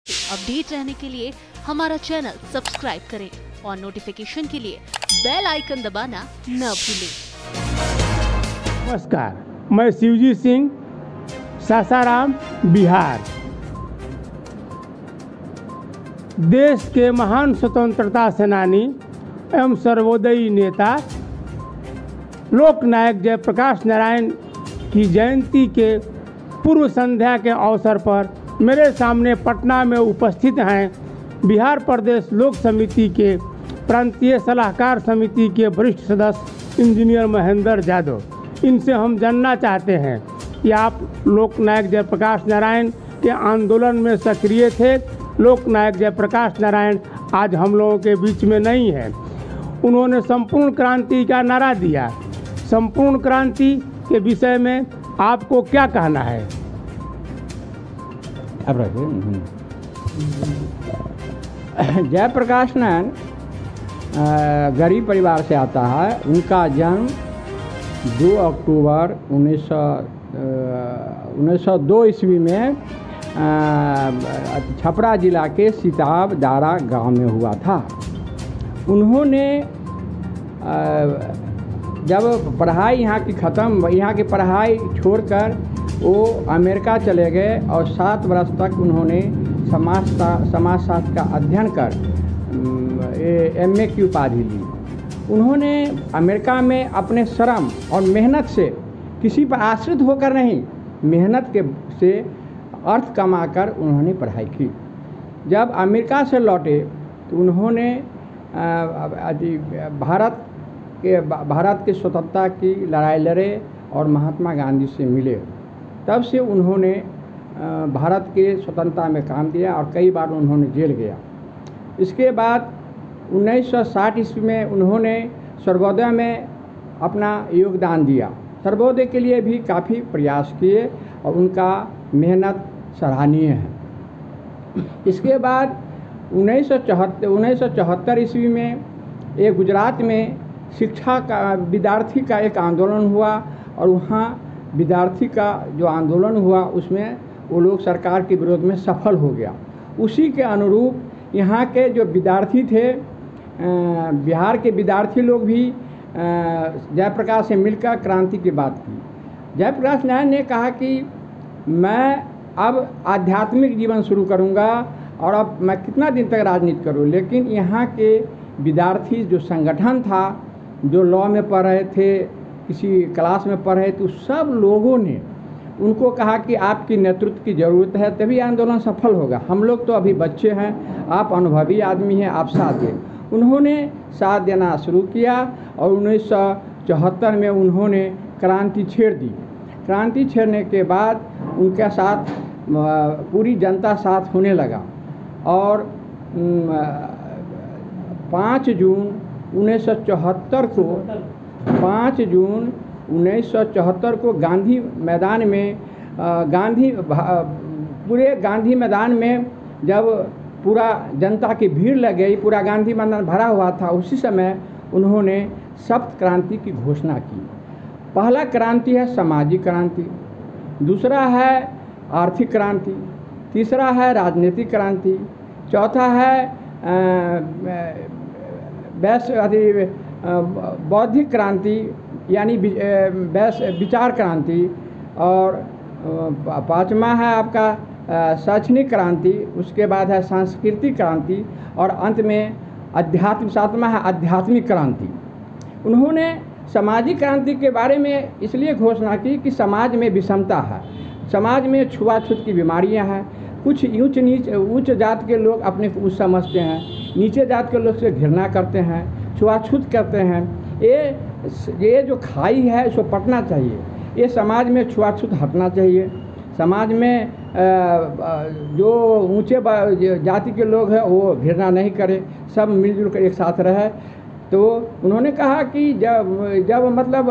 Update रहने के लिए हमारा चैनल सब्सक्राइब करें और नोटिफिकेशन के लिए बेल आइकन दबाना न भूलें। नमस्कार, मैं शिवजी सिंह, सासाराम, बिहार। देश के महान स्वतंत्रता सेनानी एवं सर्वोदयी नेता लोकनायक जयप्रकाश नारायण की जयंती के पूर्व संध्या के अवसर पर मेरे सामने पटना में उपस्थित हैं बिहार प्रदेश लोक समिति के प्रांतीय सलाहकार समिति के वरिष्ठ सदस्य इंजीनियर महेंद्र यादव। इनसे हम जानना चाहते हैं कि आप लोकनायक जयप्रकाश नारायण के आंदोलन में सक्रिय थे। लोकनायक जयप्रकाश नारायण आज हम लोगों के बीच में नहीं है। उन्होंने संपूर्ण क्रांति का नारा दिया। संपूर्ण क्रांति के विषय में आपको क्या कहना है? अब रखिए। जयप्रकाश नारायण गरीब परिवार से आता है। उनका जन्म 2 अक्टूबर 1902 ईस्वी में छपरा जिला के सिताब दारा गांव में हुआ था। उन्होंने जब पढ़ाई यहाँ की पढ़ाई छोड़कर वो अमेरिका चले गए और 7 वर्ष तक उन्होंने समाजशास्त्र का अध्ययन कर MA की उपाधि ली। उन्होंने अमेरिका में अपने श्रम और मेहनत से, किसी पर आश्रित होकर नहीं, मेहनत से अर्थ कमाकर उन्होंने पढ़ाई की। जब अमेरिका से लौटे तो उन्होंने भारत के स्वतंत्रता की लड़ाई लड़े और महात्मा गांधी से मिले। तब से उन्होंने भारत के स्वतंत्रता में काम दिया और कई बार उन्होंने जेल गया। इसके बाद 1960 ईस्वी में उन्होंने सर्वोदय में अपना योगदान दिया। सर्वोदय के लिए भी काफ़ी प्रयास किए और उनका मेहनत सराहनीय है। इसके बाद 1974 ईस्वी में एक गुजरात में शिक्षा का विद्यार्थी का एक आंदोलन हुआ और वहाँ विद्यार्थी का जो आंदोलन हुआ उसमें वो लोग सरकार के विरोध में सफल हो गया। उसी के अनुरूप यहाँ के जो विद्यार्थी थे, बिहार के विद्यार्थी लोग भी जयप्रकाश से मिलकर क्रांति की बात की। जयप्रकाश नारायण ने कहा कि मैं अब आध्यात्मिक जीवन शुरू करूँगा और अब मैं कितना दिन तक राजनीति करूँ। लेकिन यहाँ के विद्यार्थी जो संगठन था, जो लॉ में पढ़ रहे थे, किसी क्लास में पढ़ रहे थे, सब लोगों ने उनको कहा कि आपकी नेतृत्व की ज़रूरत है, तभी आंदोलन सफल होगा। हम लोग तो अभी बच्चे हैं, आप अनुभवी आदमी हैं, आप साथ दें। उन्होंने साथ देना शुरू किया और 1974 में उन्होंने क्रांति छेड़ दी। क्रांति छेड़ने के बाद उनके साथ पूरी जनता साथ होने लगा और 5 जून 1974 को गांधी मैदान में पूरे गांधी मैदान में जब पूरा जनता की भीड़ लग गई, पूरा गांधी मैदान भरा हुआ था, उसी समय उन्होंने सप्त क्रांति की घोषणा की। पहला क्रांति है सामाजिक क्रांति, दूसरा है आर्थिक क्रांति, तीसरा है राजनीतिक क्रांति, चौथा है बौद्धिक क्रांति यानी विचार क्रांति, और 5वां है आपका शैक्षणिक क्रांति, उसके बाद है सांस्कृतिक क्रांति और अंत में 7वां है आध्यात्मिक क्रांति। उन्होंने सामाजिक क्रांति के बारे में इसलिए घोषणा की कि समाज में विषमता है, समाज में छुआछूत की बीमारियां हैं। कुछ उच्च जात के लोग अपने को उच्च समझते हैं, नीचे जात के लोग से घृणा करते हैं, छुआछूत करते हैं। ये जो खाई है इसको पटना चाहिए। ये समाज में छुआछूत हटना चाहिए। समाज में जो ऊंचे जाति के लोग हैं वो घृणा नहीं करें, सब मिलजुल कर एक साथ रहे। तो उन्होंने कहा कि जब मतलब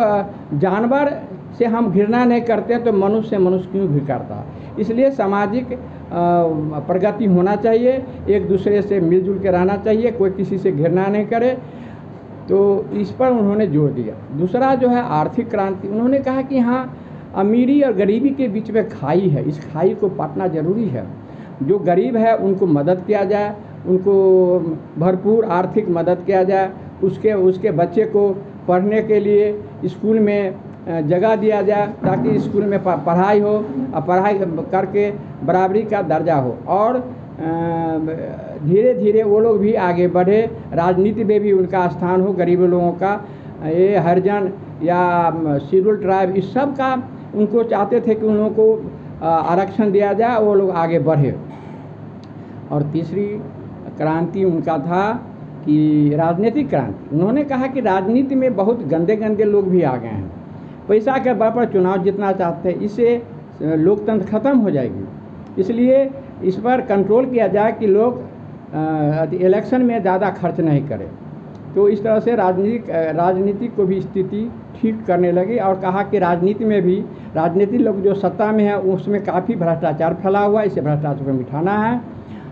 जानवर से हम घृणा नहीं करते तो मनुष्य से मनुष्य क्यों भी करता। इसलिए सामाजिक प्रगति होना चाहिए, एक दूसरे से मिलजुल के रहना चाहिए, कोई किसी से घृणा नहीं करे। तो इस पर उन्होंने जोर दिया। दूसरा जो है आर्थिक क्रांति, उन्होंने कहा कि हाँ, अमीरी और गरीबी के बीच में खाई है, इस खाई को पाटना जरूरी है। जो गरीब है उनको मदद किया जाए, उनको भरपूर आर्थिक मदद किया जाए, उसके बच्चे को पढ़ने के लिए स्कूल में जगह दिया जाए ताकि स्कूल में पढ़ाई हो और पढ़ाई करके बराबरी का दर्जा हो। और धीरे धीरे वो लोग भी आगे बढ़े, राजनीति में भी उनका स्थान हो। गरीब लोगों का, ये हरिजन या शेड्यूल ट्राइब, इस सब का उनको चाहते थे कि उन लोगों को आरक्षण दिया जाए, वो लोग आगे बढ़े। और तीसरी क्रांति उनका था कि राजनीतिक क्रांति। उन्होंने कहा कि राजनीति में बहुत गंदे गंदे लोग भी आ गए हैं, पैसा के बल पर चुनाव जीतना चाहते हैं, इससे लोकतंत्र खत्म हो जाएगी। इसलिए इस पर कंट्रोल किया जाए कि लोग इलेक्शन में ज़्यादा खर्च नहीं करें। तो इस तरह से राजनीति को भी स्थिति ठीक करने लगी और कहा कि राजनीति में भी राजनीतिक लोग जो सत्ता में है उसमें काफ़ी भ्रष्टाचार फैला हुआ है, इसे भ्रष्टाचार को मिटाना है।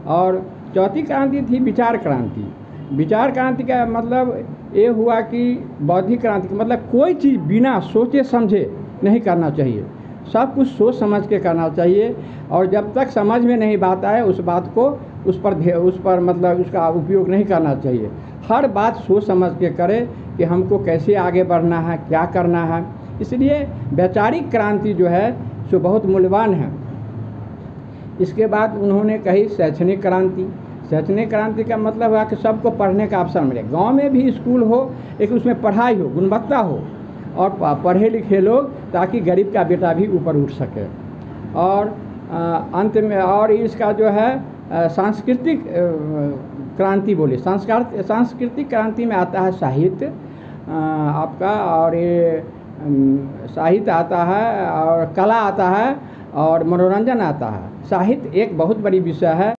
और चौथी क्रांति थी विचार क्रांति। विचार क्रांति का मतलब ये हुआ कि बौद्धिक क्रांति का मतलब कोई चीज़ बिना सोचे समझे नहीं करना चाहिए, सब कुछ सोच समझ के करना चाहिए। और जब तक समझ में नहीं बात आए उस बात को उस पर मतलब उसका उपयोग नहीं करना चाहिए। हर बात सोच समझ के करें कि हमको कैसे आगे बढ़ना है, क्या करना है। इसलिए वैचारिक क्रांति जो है सो बहुत मूल्यवान है। इसके बाद उन्होंने कही शैक्षणिक क्रांति। शैक्षणिक क्रांति का मतलब हुआ कि सबको पढ़ने का अवसर मिले, गांव में भी स्कूल हो, एक उसमें पढ़ाई हो, गुणवत्ता हो और पढ़े लिखे लोग, ताकि गरीब का बेटा भी ऊपर उठ सके। और अंत में और इसका जो है सांस्कृतिक क्रांति बोले, सांस्कृतिक क्रांति में आता है साहित्य आपका, और ये साहित्य आता है और कला आता है और मनोरंजन आता है। साहित्य एक बहुत बड़ी विषय है।